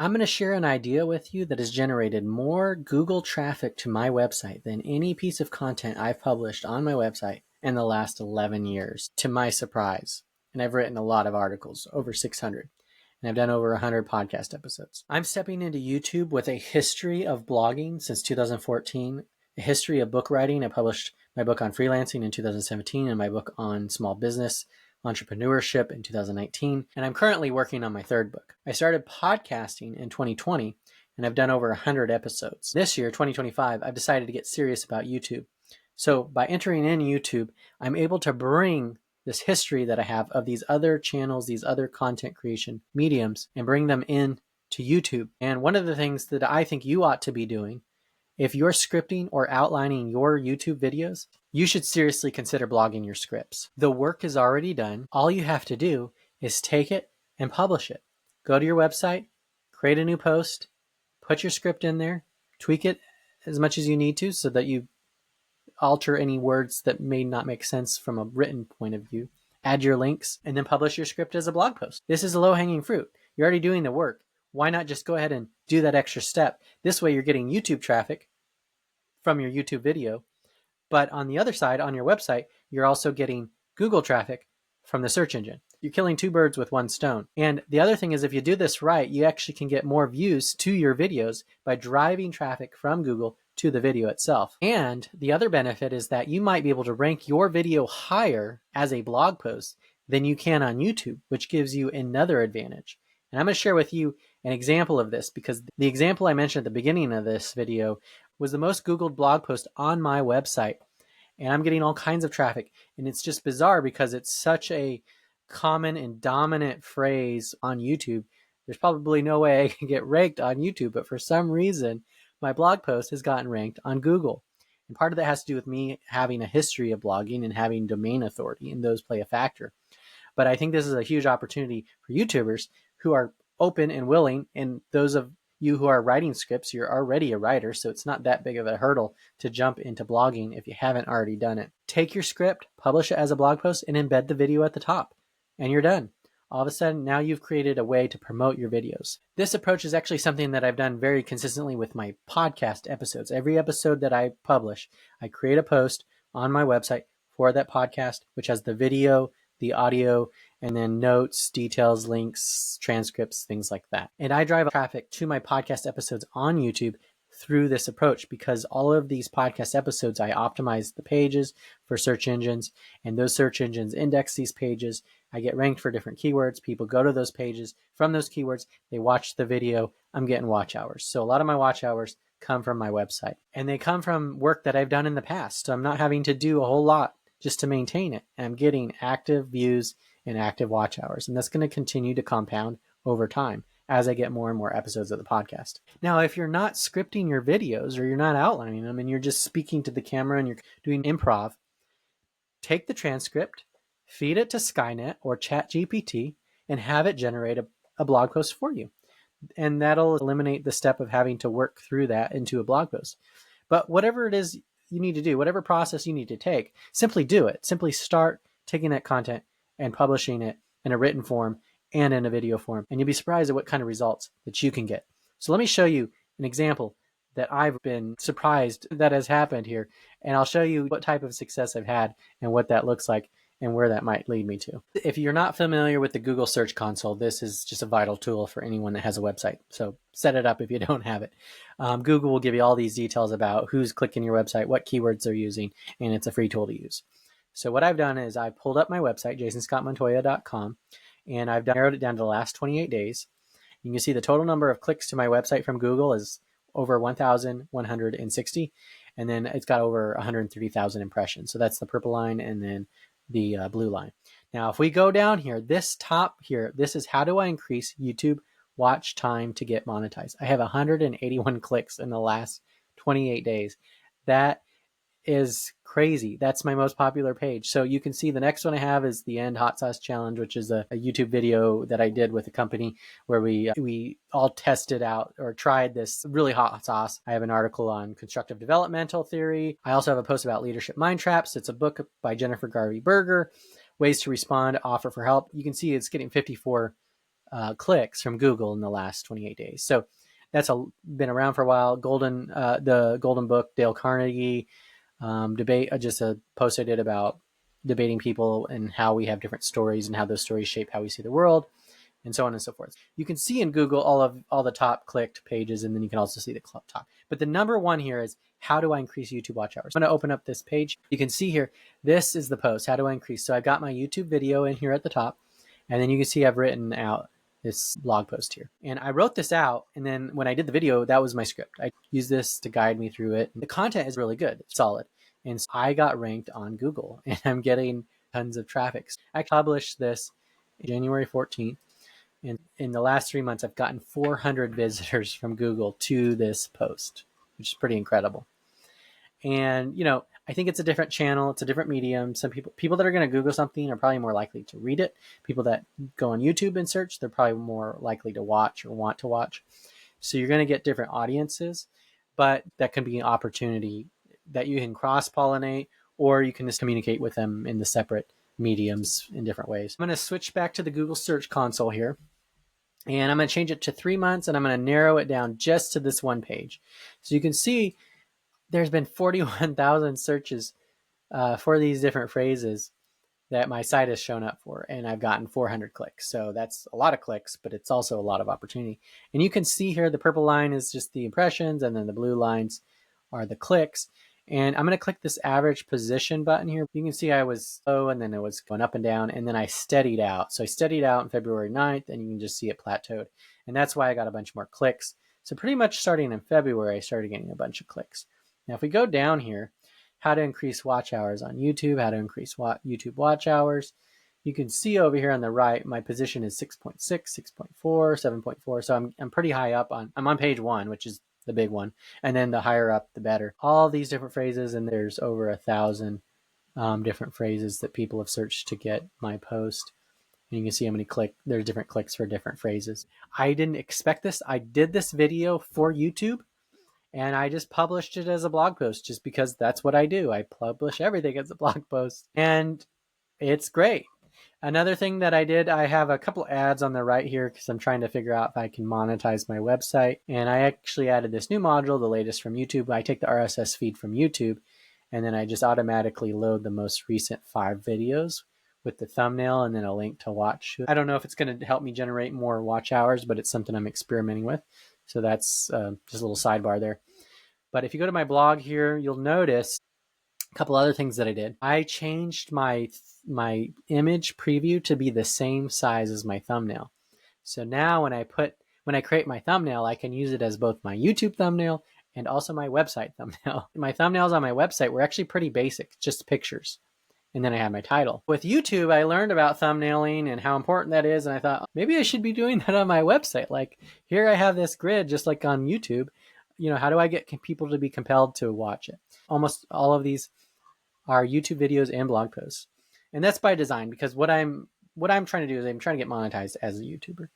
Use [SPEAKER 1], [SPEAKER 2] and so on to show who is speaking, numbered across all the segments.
[SPEAKER 1] I'm going to share an idea with you that has generated more Google traffic to my website than any piece of content I've published on my website in the last 11 years, to my surprise. And I've written a lot of articles, over 600. And I've done over 100 podcast episodes. I'm stepping into YouTube with a history of blogging since 2014, a history of book writing. I published my book on freelancing in 2017 and my book on small business entrepreneurship in 2019, and I'm currently working on my third book. I started podcasting in 2020, and I've done over 100 episodes. This year, 2025, I've decided to get serious about YouTube. So by entering in YouTube, I'm able to bring this history that I have of these other channels, these other content creation mediums, and bring them in to YouTube. And one of the things that I think you ought to be doing, if you're scripting or outlining your YouTube videos, you should seriously consider blogging your scripts. The work is already done. All you have to do is take it and publish it. Go to your website, create a new post, put your script in there, tweak it as much as you need to so that you alter any words that may not make sense from a written point of view, add your links, and then publish your script as a blog post. This is a low-hanging fruit. You're already doing the work. Why not just go ahead and do that extra step? This way you're getting YouTube traffic from your YouTube video. But on the other side, on your website, you're also getting Google traffic from the search engine. You're killing two birds with one stone. And the other thing is, if you do this right, you actually can get more views to your videos by driving traffic from Google to the video itself. And the other benefit is that you might be able to rank your video higher as a blog post than you can on YouTube, which gives you another advantage. And I'm going to share with you an example of this, because the example I mentioned at the beginning of this video was the most Googled blog post on my website. And I'm getting all kinds of traffic. And it's just bizarre because it's such a common and dominant phrase on YouTube. There's probably no way I can get ranked on YouTube, but for some reason, my blog post has gotten ranked on Google. And part of that has to do with me having a history of blogging and having domain authority, and those play a factor. But I think this is a huge opportunity for YouTubers who are open and willing, and those of you who are writing scripts, you're already a writer, so it's not that big of a hurdle to jump into blogging if you haven't already done it. Take your script, publish it as a blog post, and embed the video at the top, and you're done. All of a sudden, now you've created a way to promote your videos. This approach is actually something that I've done very consistently with my podcast episodes. Every episode that I publish, I create a post on my website for that podcast, which has the video, the audio, and then notes, details, links, transcripts, things like that. And I drive traffic to my podcast episodes on YouTube through this approach, because all of these podcast episodes, I optimize the pages for search engines, and those search engines index these pages. I get ranked for different keywords. People go to those pages from those keywords. They watch the video. I'm getting watch hours. So a lot of my watch hours come from my website, and they come from work that I've done in the past. So I'm not having to do a whole lot just to maintain it. And I'm getting active views and active watch hours. And that's going to continue to compound over time as I get more and more episodes of the podcast. Now, if you're not scripting your videos or you're not outlining them and you're just speaking to the camera and you're doing improv, take the transcript, feed it to Skynet or ChatGPT, and have it generate a blog post for you. And that'll eliminate the step of having to work through that into a blog post. But whatever it is you need to do, whatever process you need to take, simply do it. Simply start taking that content and publishing it in a written form and in a video form. And you'll be surprised at what kind of results that you can get. So let me show you an example that I've been surprised that has happened here. And I'll show you what type of success I've had and what that looks like and where that might lead me to. If you're not familiar with the Google Search Console, this is just a vital tool for anyone that has a website. So set it up if you don't have it. Google will give you all these details about who's clicking your website, what keywords they're using, and it's a free tool to use. So what I've done is I pulled up my website, jasonscottmontoya.com, and I've narrowed it down to the last 28 days. You can see the total number of clicks to my website from Google is over 1,160, and then it's got over 130,000 impressions. So that's the purple line and then the blue line. Now, if we go down here, this top here, this is how do I increase YouTube watch time to get monetized. I have 181 clicks in the last 28 days. That is crazy. That's my most popular page. So you can see the next one I have is the End Hot Sauce Challenge, which is a YouTube video that I did with a company where we all tested out or tried this really hot sauce. I have an article on constructive developmental theory. I also have a post about leadership mind traps. It's a book by Jennifer Garvey Berger, Ways to Respond, Offer for Help. You can see it's getting 54 clicks from Google in the last 28 days. So that's been around for a while. The Golden Book, Dale Carnegie debate, just a post I did about debating people and how we have different stories and how those stories shape how we see the world, and so on and so forth. You can see in Google all the top clicked pages, and then you can also see the top. But the number one here is, how do I increase YouTube watch hours? I'm going to open up this page. You can see here, this is the post. How do I increase? So I've got my YouTube video in here at the top, and then you can see I've written out this blog post here. And I wrote this out, and then when I did the video, that was my script. I used this to guide me through it. The content is really good. It's solid. And so I got ranked on Google, and I'm getting tons of traffic. I published this January 14th. And in the last 3 months, I've gotten 400 visitors from Google to this post, which is pretty incredible. And, I think it's a different channel. It's a different medium. Some people that are going to Google something are probably more likely to read it. People that go on YouTube and search, they're probably more likely to watch or want to watch. So you're going to get different audiences, but that can be an opportunity that you can cross-pollinate, or you can just communicate with them in the separate mediums in different ways. I'm going to switch back to the Google Search Console here, and I'm going to change it to 3 months, and I'm going to narrow it down just to this one page. So you can see there's been 41,000 searches for these different phrases that my site has shown up for, and I've gotten 400 clicks. So that's a lot of clicks, but it's also a lot of opportunity. And you can see here, the purple line is just the impressions, and then the blue lines are the clicks. And I'm going to click this average position button here. You can see I was low, and then it was going up and down, and then I steadied out. So I steadied out on February 9th, and you can just see it plateaued. And that's why I got a bunch more clicks. So pretty much starting in February, I started getting a bunch of clicks. Now, if we go down here, how to increase watch hours on YouTube, how to increase YouTube watch hours, you can see over here on the right, my position is 6.6, 6.4, 7.4. So I'm pretty high up I'm on page 1, which is the big one. And then the higher up, the better. All these different phrases, and there's over 1,000 different phrases that people have searched to get my post. And you can see how many there's different clicks for different phrases. I didn't expect this. I did this video for YouTube, and I just published it as a blog post just because that's what I do. I publish everything as a blog post, and it's great. Another thing that I did, I have a couple ads on the right here because I'm trying to figure out if I can monetize my website. And I actually added this new module, the latest from YouTube. I take the RSS feed from YouTube, and then I just automatically load the most recent 5 videos with the thumbnail and then a link to watch. I don't know if it's going to help me generate more watch hours, but it's something I'm experimenting with. So that's just a little sidebar there. But if you go to my blog here, you'll notice a couple other things that I did. I changed my image preview to be the same size as my thumbnail. So now when I create my thumbnail, I can use it as both my YouTube thumbnail and also my website thumbnail. My thumbnails on my website were actually pretty basic, just pictures. And then I had my title. With YouTube, I learned about thumbnailing and how important that is. And I thought, maybe I should be doing that on my website. Like, here I have this grid just like on YouTube. How do I get people to be compelled to watch it? Almost all of these are YouTube videos and blog posts. And that's by design, because what I'm trying to do is I'm trying to get monetized as a YouTuber.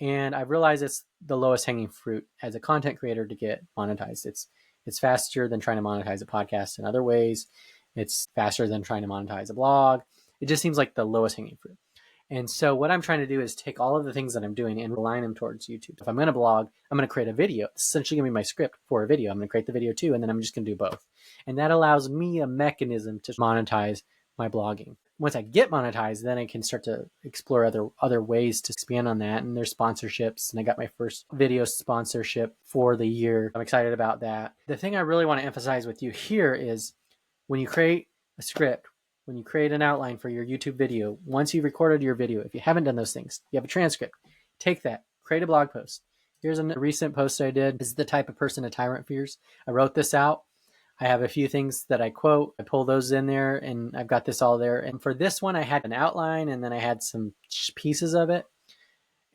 [SPEAKER 1] And I've realized it's the lowest hanging fruit as a content creator to get monetized. It's faster than trying to monetize a podcast in other ways. It's faster than trying to monetize a blog. It just seems like the lowest hanging fruit. And so what I'm trying to do is take all of the things that I'm doing and align them towards YouTube. If I'm going to blog, I'm going to create a video. It's essentially going to be my script for a video. I'm going to create the video too, and then I'm just going to do both. And that allows me a mechanism to monetize my blogging. Once I get monetized, then I can start to explore other ways to expand on that. And there's sponsorships, and I got my first video sponsorship for the year. I'm excited about that. The thing I really want to emphasize with you here is, when you create a script, when you create an outline for your YouTube video, once you've recorded your video, if you haven't done those things, you have a transcript, take that, create a blog post. Here's a recent post I did. This is the type of person a tyrant fears. I wrote this out. I have a few things that I quote. I pull those in there, and I've got this all there. And for this one, I had an outline, and then I had some pieces of it.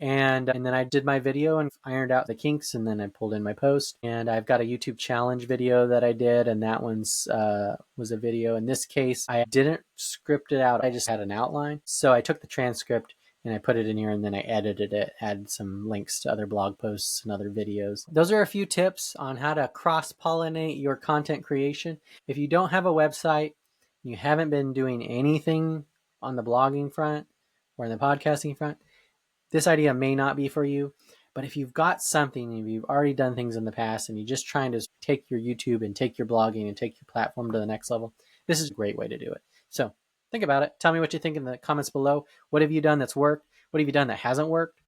[SPEAKER 1] And then I did my video and ironed out the kinks, and then I pulled in my post. And I've got a YouTube challenge video that I did, and that one's was a video. In this case, I didn't script it out. I just had an outline. So I took the transcript and I put it in here, and then I edited it, added some links to other blog posts and other videos. Those are a few tips on how to cross-pollinate your content creation. If you don't have a website, you haven't been doing anything on the blogging front or on the podcasting front, This idea may not be for you, but if you've got something, if you've already done things in the past and you're just trying to take your YouTube and take your blogging and take your platform to the next level, this is a great way to do it. So think about it. Tell me what you think in the comments below. What have you done that's worked? What have you done that hasn't worked?